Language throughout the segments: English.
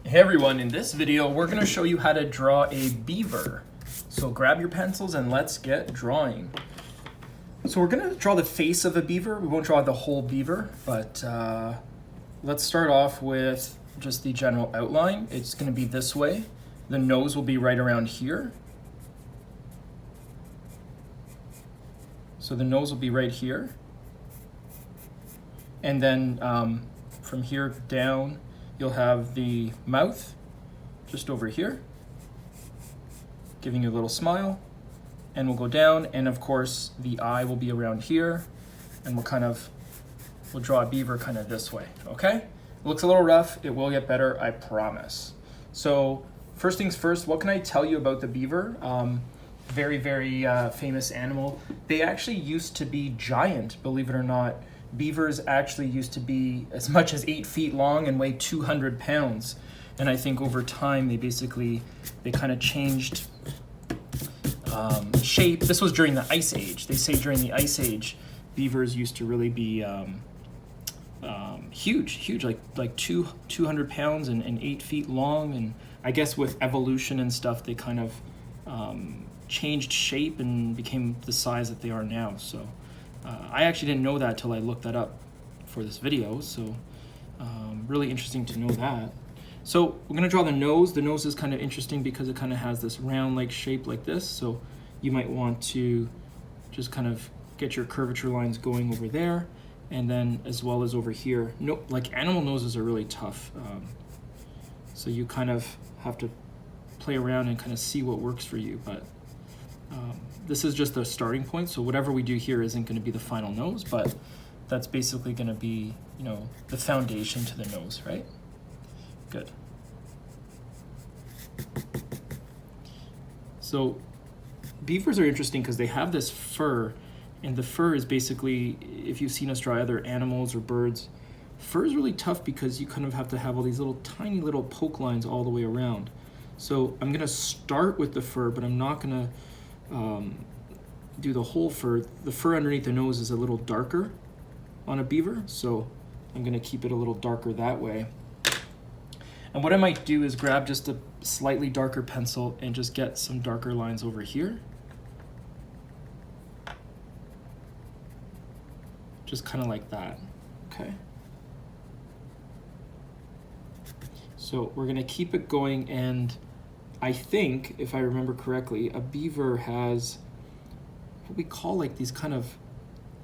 Hey everyone, in this video we're going to show you how to draw a beaver. So grab your pencils and let's get drawing. So we're going to draw the face of a beaver. We won't draw the whole beaver, but let's start off with just the general outline. It's going to be this way. The nose will be right around here. So the nose will be right here. And then from here down, you'll have the mouth just over here, giving you a little smile, and we'll go down, and of course the eye will be around here, and we'll draw a beaver kind of this way, okay? It looks a little rough, it will get better, I promise. So first things first, what can I tell you about the beaver? Very, very famous animal. They actually used to be giant, believe it or not. Beavers actually used to be as much as 8 feet long and weigh 200 pounds. And I think over time they kind of changed shape. This was during the Ice Age. They say during the Ice Age, beavers used to really be huge, like 200 pounds and 8 feet long. And I guess with evolution and stuff, they kind of changed shape and became the size that they are now. So I actually didn't know that till I looked that up for this video, so really interesting to know that. So we're going to draw the nose. The nose is kind of interesting because it kind of has this round-like shape like this, so you might want to just kind of get your curvature lines going over there, and then as well as over here. No, like animal noses are really tough, so you kind of have to play around and kind of see what works for you, but this is just the starting point, so whatever we do here isn't going to be the final nose, but that's basically going to be, you know, the foundation to the nose, right? Good. So beavers are interesting because they have this fur, and the fur is basically, if you've seen us draw other animals or birds, fur is really tough because you kind of have to have all these little tiny little poke lines all the way around. So I'm going to start with the fur, but I'm not going to do the whole fur. The fur underneath the nose is a little darker on a beaver, so I'm going to keep it a little darker that way. And what I might do is grab just a slightly darker pencil and just get some darker lines over here. Just kind of like that, okay? So we're going to keep it going, and I think, if I remember correctly, a beaver has what we call like these kind of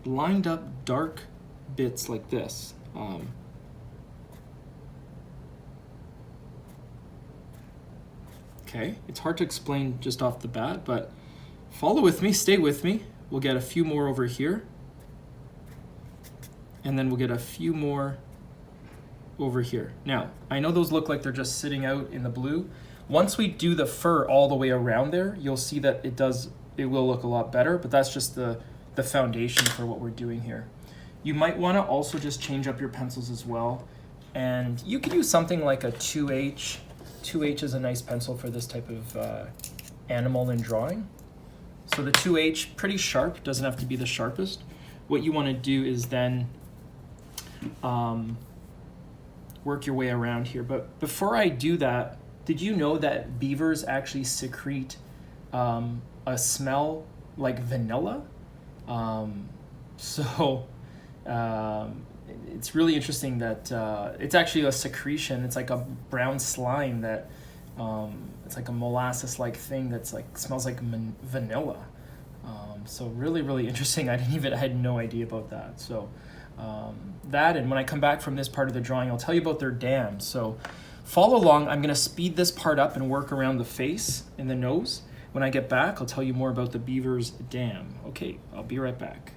lined up dark bits like this. Okay, it's hard to explain just off the bat, but follow with me, stay with me. We'll get a few more over here, and then we'll get a few more over here. Now, I know those look like they're just sitting out in the blue. Once we do the fur all the way around there, you'll see that it will look a lot better, but that's just the foundation for what we're doing here. You might want to also just change up your pencils as well, and you can use something like a 2H. 2H is a nice pencil for this type of animal in drawing. So the 2H, pretty sharp, doesn't have to be the sharpest. What you want to do is then work your way around here. But before I do that, did you know that beavers actually secrete a smell like vanilla? It's really interesting that it's actually a secretion. It's like a brown slime that it's like a molasses-like thing that's like smells like vanilla. So really, really interesting. I had no idea about that. So that, and when I come back from this part of the drawing, I'll tell you about their dams. So follow along. I'm going to speed this part up and work around the face and the nose. When I get back, I'll tell you more about the beaver's dam. Okay, I'll be right back.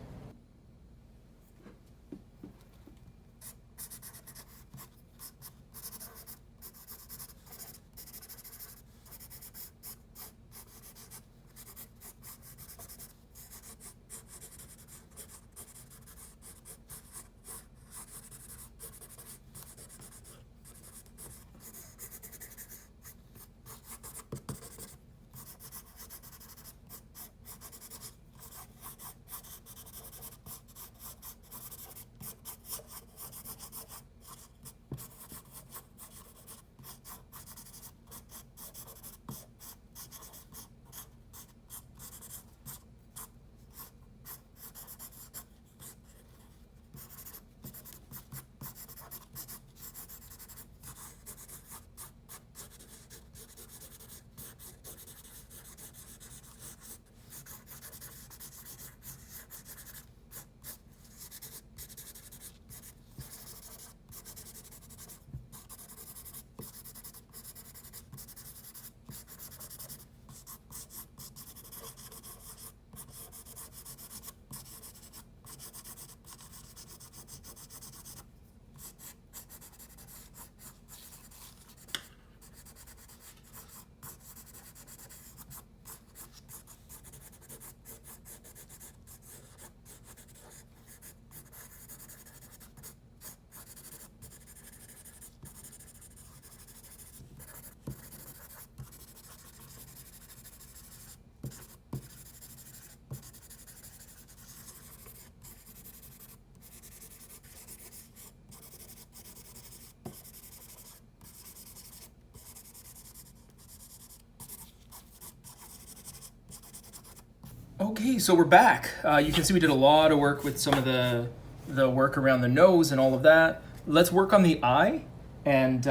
Okay, so we're back. You can see we did a lot of work with some of the work around the nose and all of that. Let's work on the eye, and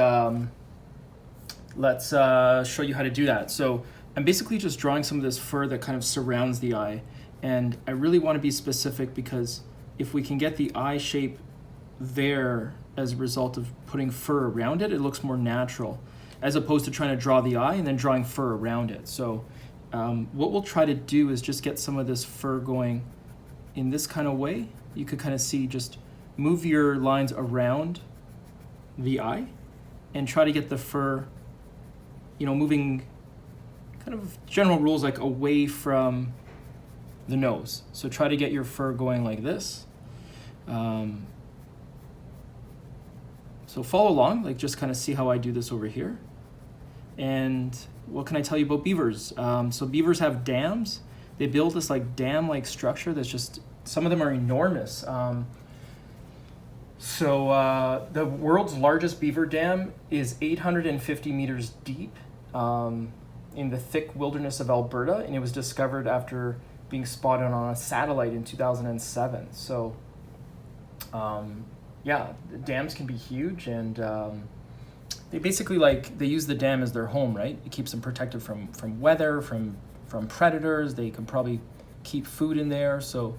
let's show you how to do that. So I'm basically just drawing some of this fur that kind of surrounds the eye, and I really want to be specific because if we can get the eye shape there as a result of putting fur around it, it looks more natural, as opposed to trying to draw the eye and then drawing fur around it. So what we'll try to do is just get some of this fur going in this kind of way. You could kind of see, just move your lines around the eye and try to get the fur, you know, moving kind of general rules like away from the nose. So try to get your fur going like this. So follow along, like just kind of see how I do this over here. And what can I tell you about beavers? So beavers have dams. They build this like dam-like structure that's just, some of them are enormous. The world's largest beaver dam is 850 meters deep in the thick wilderness of Alberta, and it was discovered after being spotted on a satellite in 2007. So yeah, the dams can be huge, and they basically they use the dam as their home, right? It keeps them protected from weather, from predators. They can probably keep food in there. So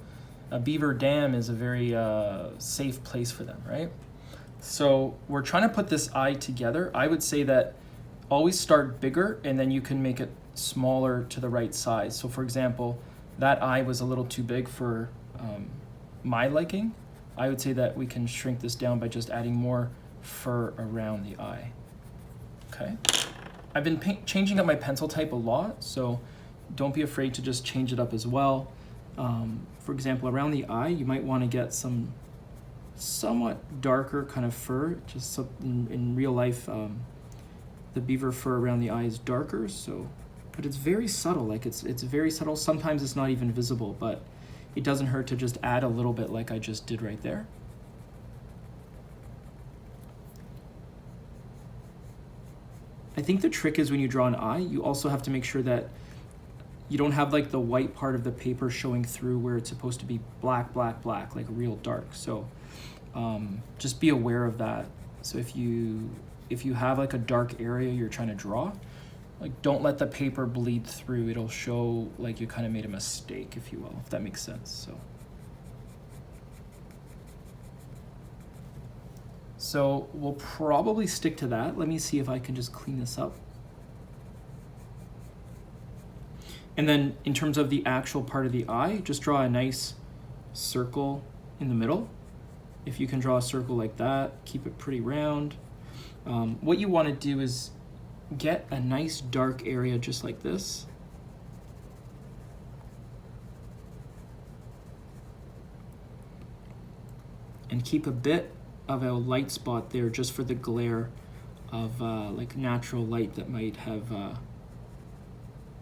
a beaver dam is a very safe place for them, right? So we're trying to put this eye together. I would say that always start bigger, and then you can make it smaller to the right size. So for example, that eye was a little too big for my liking. I would say that we can shrink this down by just adding more fur around the eye. Okay. I've been changing up my pencil type a lot, so don't be afraid to just change it up as well. For example, around the eye, you might want to get some somewhat darker kind of fur. Just so in real life, the beaver fur around the eye is darker, so, but it's very subtle. Like it's very subtle. Sometimes it's not even visible, but it doesn't hurt to just add a little bit like I just did right there. I think the trick is when you draw an eye, you also have to make sure that you don't have like the white part of the paper showing through where it's supposed to be black, black, black, like real dark. So just be aware of that. So if you have like a dark area you're trying to draw, like don't let the paper bleed through. It'll show like you kind of made a mistake, if you will, if that makes sense. So we'll probably stick to that. Let me see if I can just clean this up. And then in terms of the actual part of the eye, just draw a nice circle in the middle. If you can draw a circle like that, keep it pretty round. What you want to do is get a nice dark area just like this. And keep a bit of a light spot there just for the glare of like natural light that might have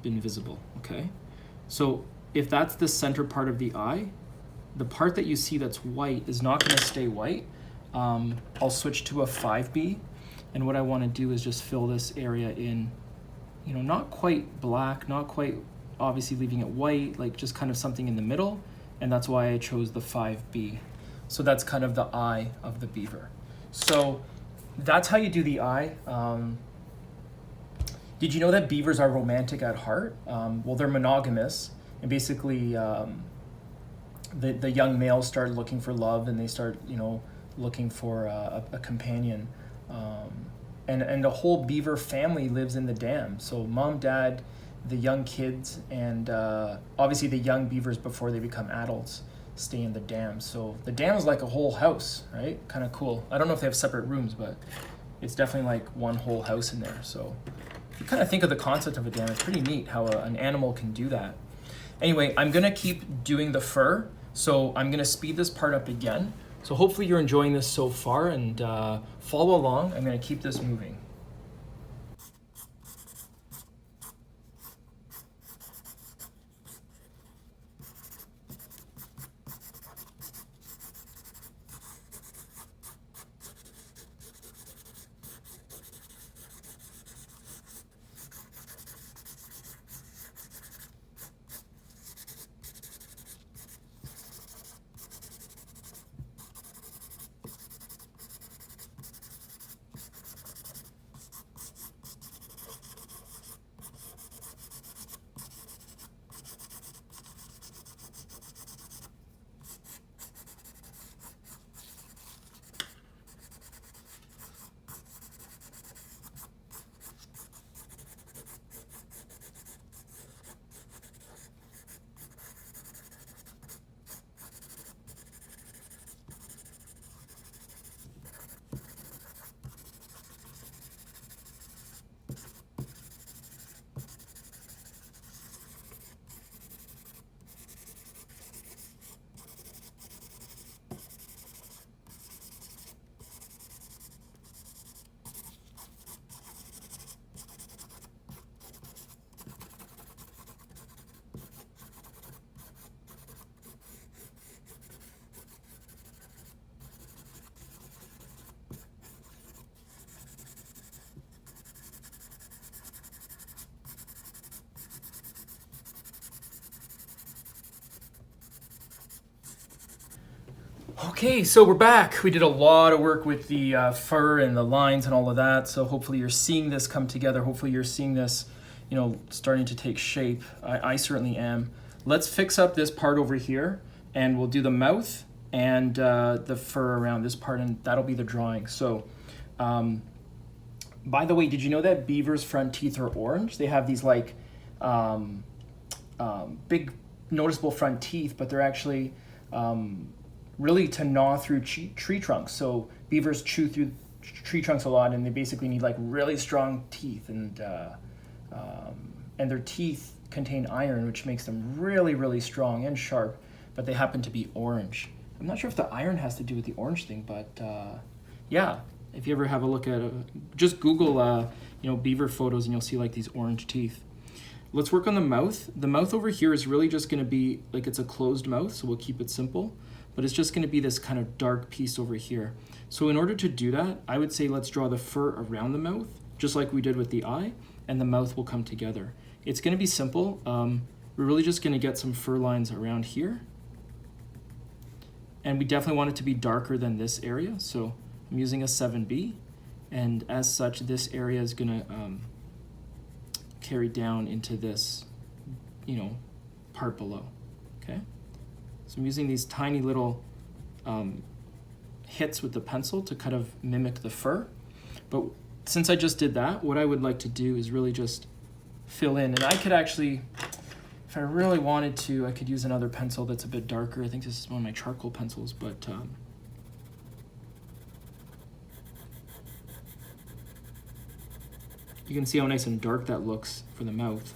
been visible, okay? So if that's the center part of the eye, the part that you see that's white is not going to stay white. I'll switch to a 5B, and what I want to do is just fill this area in, you know, not quite black, not quite obviously leaving it white, like just kind of something in the middle, and that's why I chose the 5B. So that's kind of the eye of the beaver. So that's how you do the eye. Did you know that beavers are romantic at heart? Well, they're monogamous, and basically the young males start looking for love, and they start, you know, looking for a companion. And the whole beaver family lives in the dam. So mom, dad, the young kids, and obviously the young beavers before they become adults stay in the dam. So the dam is like a whole house, right? Kind of cool. I don't know if they have separate rooms, but it's definitely like one whole house in there. So if you kind of think of the concept of a dam, it's pretty neat how an animal can do that. Anyway, I'm gonna keep doing the fur, so I'm gonna speed this part up again. So hopefully you're enjoying this so far, and follow along. I'm gonna keep this moving. Okay, so we're back. We did a lot of work with the fur and the lines and all of that. So hopefully you're seeing this come together. Hopefully you're seeing this, starting to take shape. I certainly am. Let's fix up this part over here, and we'll do the mouth and the fur around this part, and that'll be the drawing. So, by the way, did you know that beavers' front teeth are orange? They have these like big noticeable front teeth, but they're actually really to gnaw through tree trunks. So beavers chew through tree trunks a lot, and they basically need like really strong teeth, and their teeth contain iron, which makes them really, really strong and sharp, but they happen to be orange. I'm not sure if the iron has to do with the orange thing, but yeah, if you ever have a look at just Google beaver photos, and you'll see like these orange teeth. Let's work on the mouth. The mouth over here is really just going to be like, it's a closed mouth, so we'll keep it simple. But it's just going to be this kind of dark piece over here. So in order to do that, I would say let's draw the fur around the mouth, just like we did with the eye, and the mouth will come together. It's going to be simple. We're really just going to get some fur lines around here. And we definitely want it to be darker than this area. So I'm using a 7B. And as such, this area is going to carry down into this, part below, okay? So I'm using these tiny little hits with the pencil to kind of mimic the fur. But since I just did that, what I would like to do is really just fill in. And I could actually, if I really wanted to, I could use another pencil that's a bit darker. I think this is one of my charcoal pencils, but you can see how nice and dark that looks for the mouth.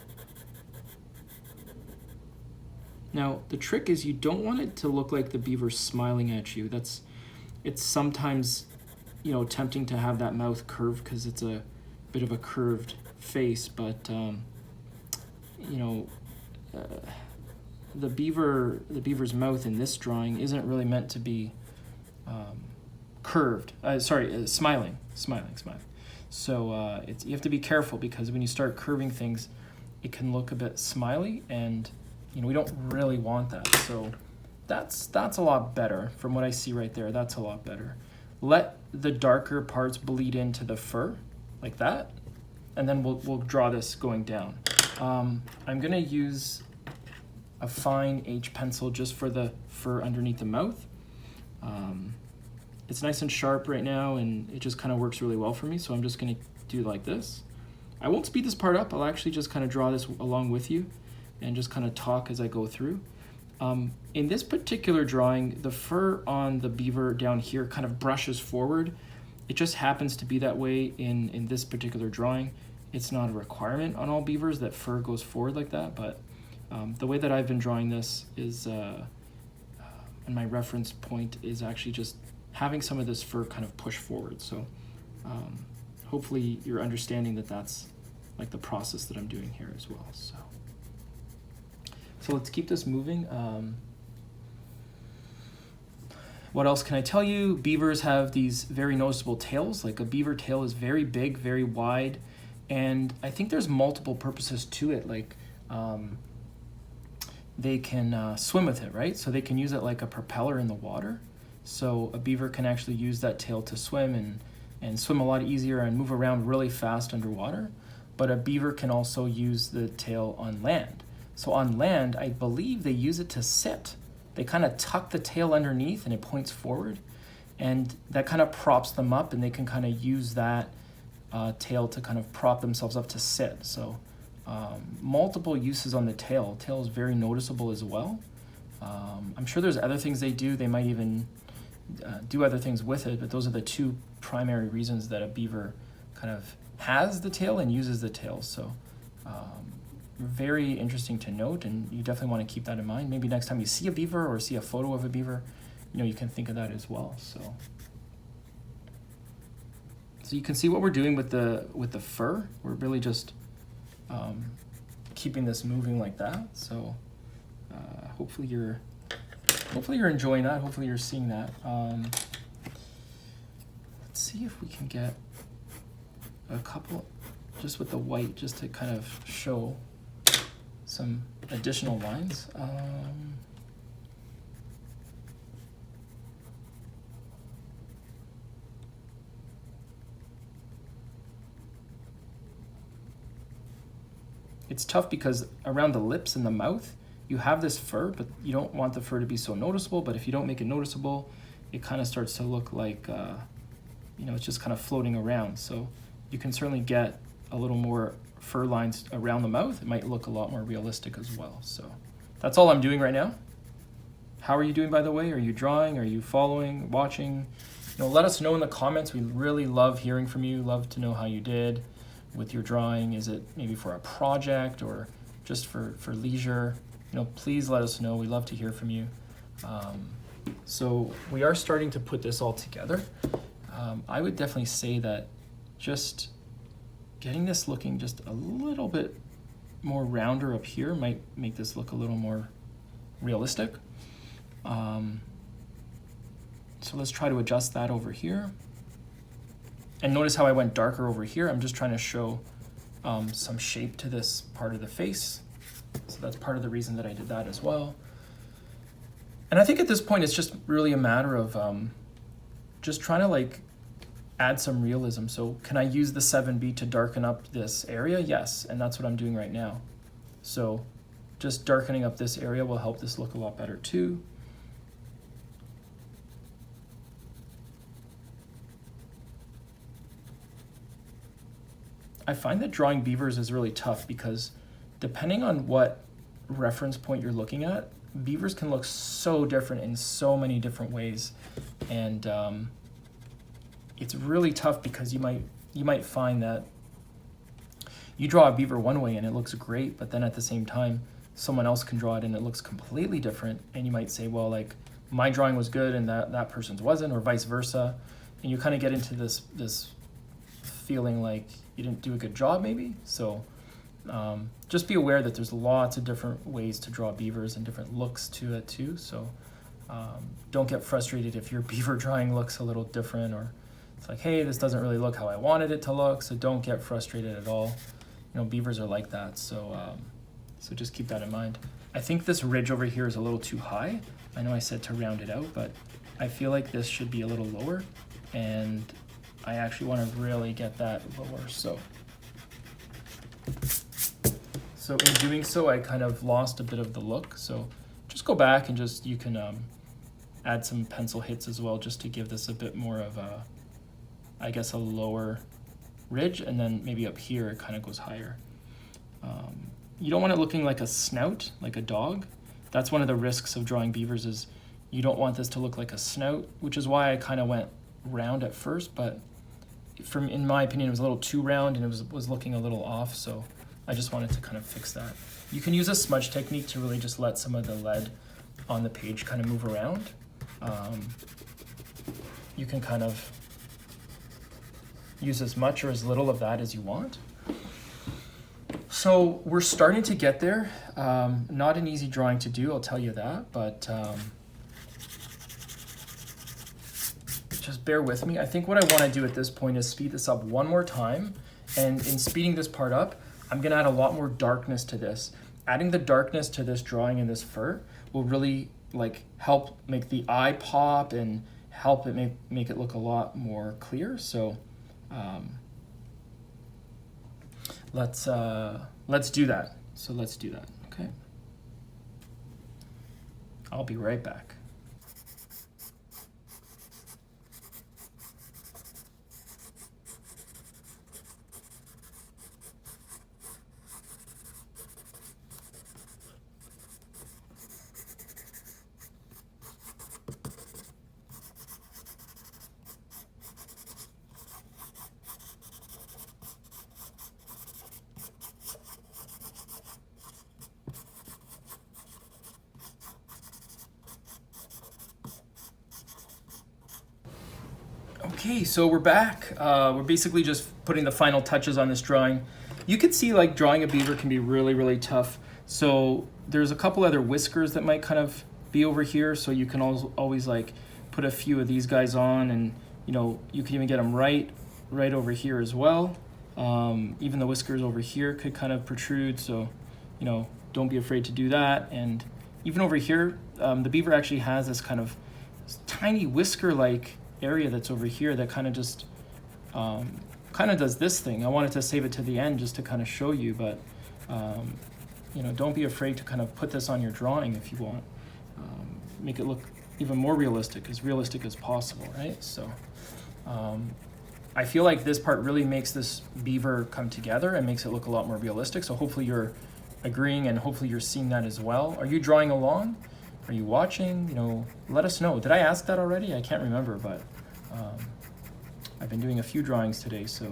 Now, the trick is you don't want it to look like the beaver's smiling at you. It's sometimes, tempting to have that mouth curved because it's a bit of a curved face, but the beaver's mouth in this drawing isn't really meant to be curved. Smiling. So you have to be careful, because when you start curving things, it can look a bit smiley, and we don't really want that. So that's a lot better from what I see right there. That's a lot better. Let the darker parts bleed into the fur like that, and then we'll draw this going down. I'm gonna use a fine H pencil just for the fur underneath the mouth. It's nice and sharp right now, and it just kind of works really well for me, so I'm just gonna do like this. I won't speed this part up. I'll actually just kind of draw this along with you and just kind of talk as I go through. In this particular drawing, the fur on the beaver down here kind of brushes forward. It just happens to be that way in this particular drawing. It's not a requirement on all beavers that fur goes forward like that, but the way that I've been drawing this is, and my reference point is actually just having some of this fur kind of push forward. So hopefully you're understanding that that's like the process that I'm doing here as well. So let's keep this moving. What else can I tell you? Beavers have these very noticeable tails. Like a beaver tail is very big, very wide, and I think there's multiple purposes to it. Like they can swim with it, right? So they can use it like a propeller in the water. So a beaver can actually use that tail to swim and swim a lot easier and move around really fast underwater. But a beaver can also use the tail on land. So on land, I believe they use it to sit. They kind of tuck the tail underneath and it points forward, and that kind of props them up, and they can kind of use that tail to kind of prop themselves up to sit. So multiple uses on the tail. Tail is very noticeable as well. I'm sure there's other things they do. They might even do other things with it, but those are the two primary reasons that a beaver kind of has the tail and uses the tail. So very interesting to note, and you definitely want to keep that in mind. Maybe next time you see a beaver or see a photo of a beaver, you can think of that as well. So you can see what we're doing with the fur. We're really just keeping this moving like that. So hopefully you're enjoying that. Hopefully you're seeing that. Let's see if we can get a couple just with the white, just to kind of show some additional lines. it's tough because around the lips and the mouth, you have this fur, but you don't want the fur to be so noticeable. But if you don't make it noticeable, it kind of starts to look like, it's just kind of floating around. So you can certainly get a little more fur lines around the mouth. It might look a lot more realistic as well. So that's all I'm doing right now. How are you doing, by the way? Are you drawing? Are you following, watching? Let us know in the comments. We really love hearing from you. Love to know how you did with your drawing. Is it maybe for a project or just for leisure? Please let us know. We love to hear from you. So we are starting to put this all together. I would definitely say that just getting this looking just a little bit more rounder up here might make this look a little more realistic. So let's try to adjust that over here. And notice how I went darker over here. I'm just trying to show some shape to this part of the face. So that's part of the reason that I did that as well. And I think at this point, it's just really a matter of just trying to add some realism. So can I use the 7B to darken up this area? Yes, and that's what I'm doing right now. So just darkening up this area will help this look a lot better too. I find that drawing beavers is really tough because depending on what reference point you're looking at, beavers can look so different in so many different ways. And it's really tough because you might find that you draw a beaver one way and it looks great, but then at the same time, someone else can draw it and it looks completely different. And you might say, well, my drawing was good and that person's wasn't, or vice versa. And you kind of get into this feeling like you didn't do a good job maybe. So just be aware that there's lots of different ways to draw beavers and different looks to it too. So don't get frustrated if your beaver drawing looks a little different, or it's like, hey, this doesn't really look how I wanted it to look. So don't get frustrated at all. Beavers are like that. So so just keep that in mind. I think this ridge over here is a little too high. I know I said to round it out, but I feel like this should be a little lower, and I actually want to really get that lower. So in doing so, I kind of lost a bit of the look. So just go back and you can add some pencil hits as well, just to give this a bit more of a, I guess, a lower ridge, and then maybe up here it kind of goes higher. You don't want it looking like a snout, like a dog. That's one of the risks of drawing beavers, is you don't want this to look like a snout, which is why I kind of went round at first, but in my opinion, it was a little too round and it was looking a little off. So I just wanted to kind of fix that. You can use a smudge technique to really just let some of the lead on the page kind of move around. You can kind of use as much or as little of that as you want. So we're starting to get there. Not an easy drawing to do, I'll tell you that, but just bear with me. I think what I want to do at this point is speed this up one more time. And in speeding this part up, I'm going to add a lot more darkness to this. Adding the darkness to this drawing and this fur will really help make the eye pop and help it make it look a lot more clear. So let's do that. So let's do that. Okay. I'll be right back. Okay, so we're back. We're basically just putting the final touches on this drawing. You can see drawing a beaver can be really, really tough. So there's a couple other whiskers that might kind of be over here. So you can always put a few of these guys on, and you can even get them right over here as well. Even the whiskers over here could kind of protrude. So don't be afraid to do that. And even over here, the beaver actually has this kind of tiny whisker-like area that's over here that kind of just does this thing. I wanted to save it to the end just to kind of show you, but You know, don't be afraid to kind of put this on your drawing if you want. Make it look even more realistic as possible, right? So I feel like this part really makes this beaver come together and makes it look a lot more realistic. So hopefully you're agreeing and hopefully you're seeing that as well. Are you drawing along? Are you watching? You know, let us know. Did I ask that already? I can't remember, but I've been doing a few drawings today, so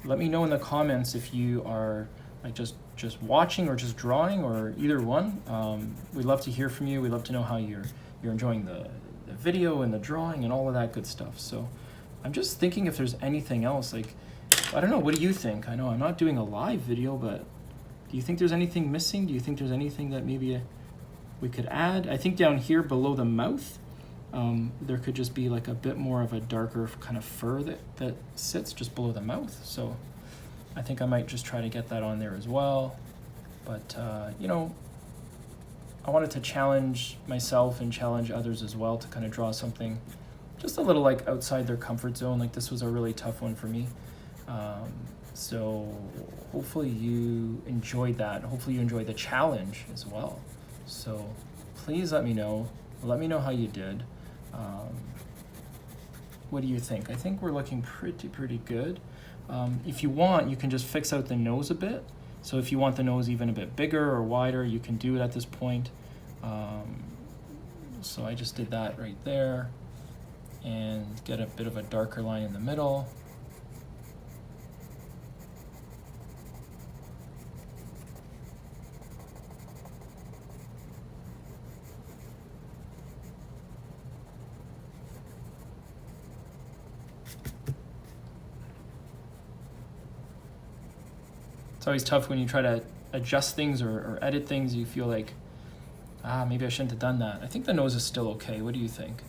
let me know in the comments if you are like just watching or just drawing or either one. We'd love to hear from you. We'd love to know how you're enjoying the video and the drawing and all of that good stuff. So I'm just thinking if there's anything else, like, I don't know, what do you think? I know I'm not doing a live video, but do you think there's anything missing? Do you think there's anything that maybe we could add? I think down here below the mouth, there could just be like a bit more of a darker kind of fur that sits just below the mouth. So I think I might just try to get that on there as well. But, you know, I wanted to challenge myself and challenge others as well to kind of draw something just a little like outside their comfort zone. Like this was a really tough one for me. So hopefully you enjoyed that. Hopefully you enjoyed the challenge as well. So please let me know. Let me know how you did. What do you think? I think we're looking pretty good. If you want, you can just fix out the nose a bit. So if you want the nose even a bit bigger or wider, you can do it at this point. So I just did that right there and get a bit of a darker line in the middle. It's always tough when you try to adjust things or edit things. You feel like, maybe I shouldn't have done that. I think the nose is still okay. What do you think?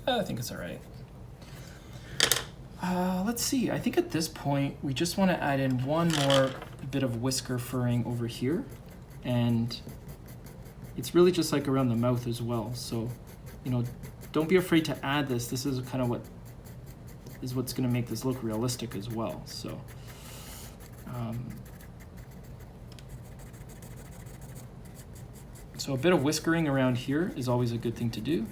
I think it's all right. Let's see. I think at this point, we just want to add in one more bit of whisker furring over here. And it's really just like around the mouth as well. So, you know, don't be afraid to add this. This is kind of what's going to make this look realistic as well. So. So a bit of whiskering around here is always a good thing to do.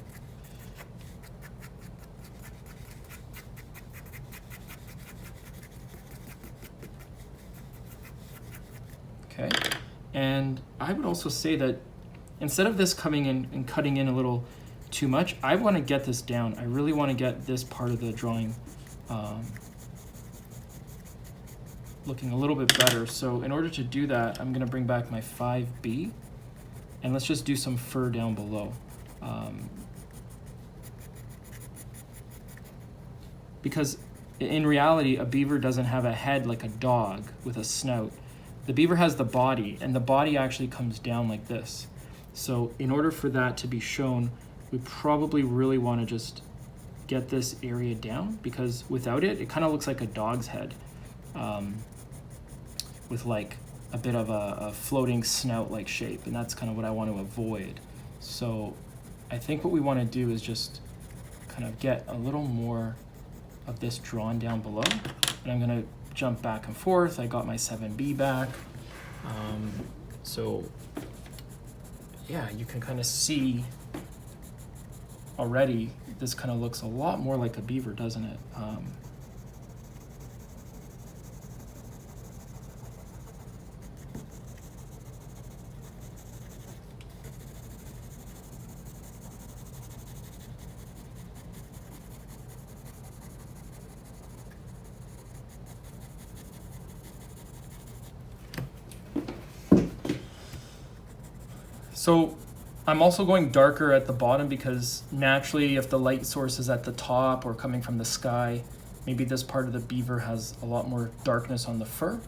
Okay, and I would also say that instead of this coming in and cutting in a little too much, I want to get this down. I really want to get this part of the drawing looking a little bit better. So in order to do that, I'm going to bring back my 5B and let's just do some fur down below. Because in reality, a beaver doesn't have a head like a dog with a snout. The beaver has the body, and the body actually comes down like this. So in order for that to be shown, we probably really want to just get this area down, because without it, it kind of looks like a dog's head. With like a bit of a floating snout-like shape, and that's kind of what I want to avoid. So I think what we want to do is just kind of get a little more of this drawn down below, and I'm going to jump back and forth. I got my 7B back. So yeah, you can kind of see already this kind of looks a lot more like a beaver, doesn't it? So I'm also going darker at the bottom because naturally if the light source is at the top or coming from the sky, maybe this part of the beaver has a lot more darkness on the fur,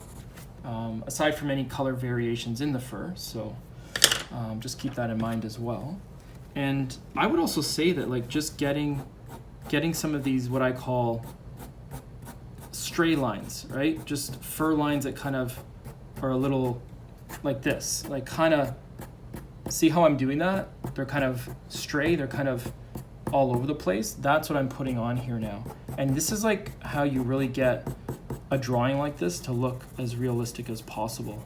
aside from any color variations in the fur. So just keep that in mind as well. And I would also say that like just getting some of these, what I call stray lines, right? Just fur lines that kind of are a little like this, like kind of, see how I'm doing that? They're kind of stray, they're kind of all over the place. That's what I'm putting on here now. And this is like how you really get a drawing like this to look as realistic as possible.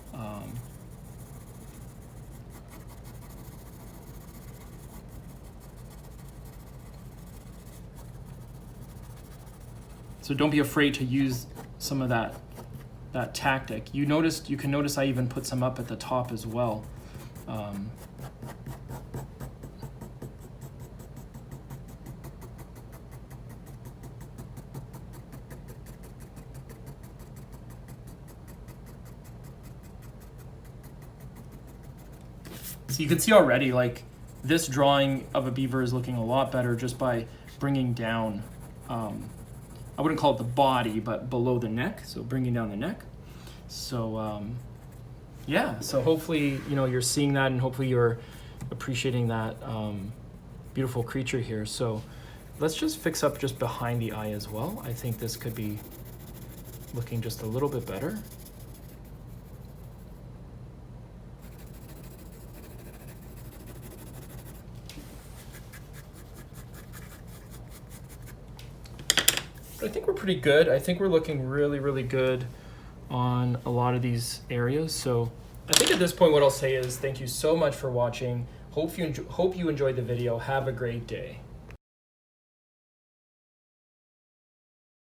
So don't be afraid to use some of that tactic. You can notice I even put some up at the top as well. So you can see already, like, this drawing of a beaver is looking a lot better just by bringing down, I wouldn't call it the body, but below the neck, so bringing down the neck. So yeah, so hopefully, you know, you're seeing that, and hopefully you're appreciating that beautiful creature here. So let's just fix up just behind the eye as well. I think this could be looking just a little bit better. But I think we're pretty good. I think we're looking really, really good on a lot of these areas. So I think at this point, what I'll say is thank you so much for watching. Hope you enjoyed the video. Have a great day.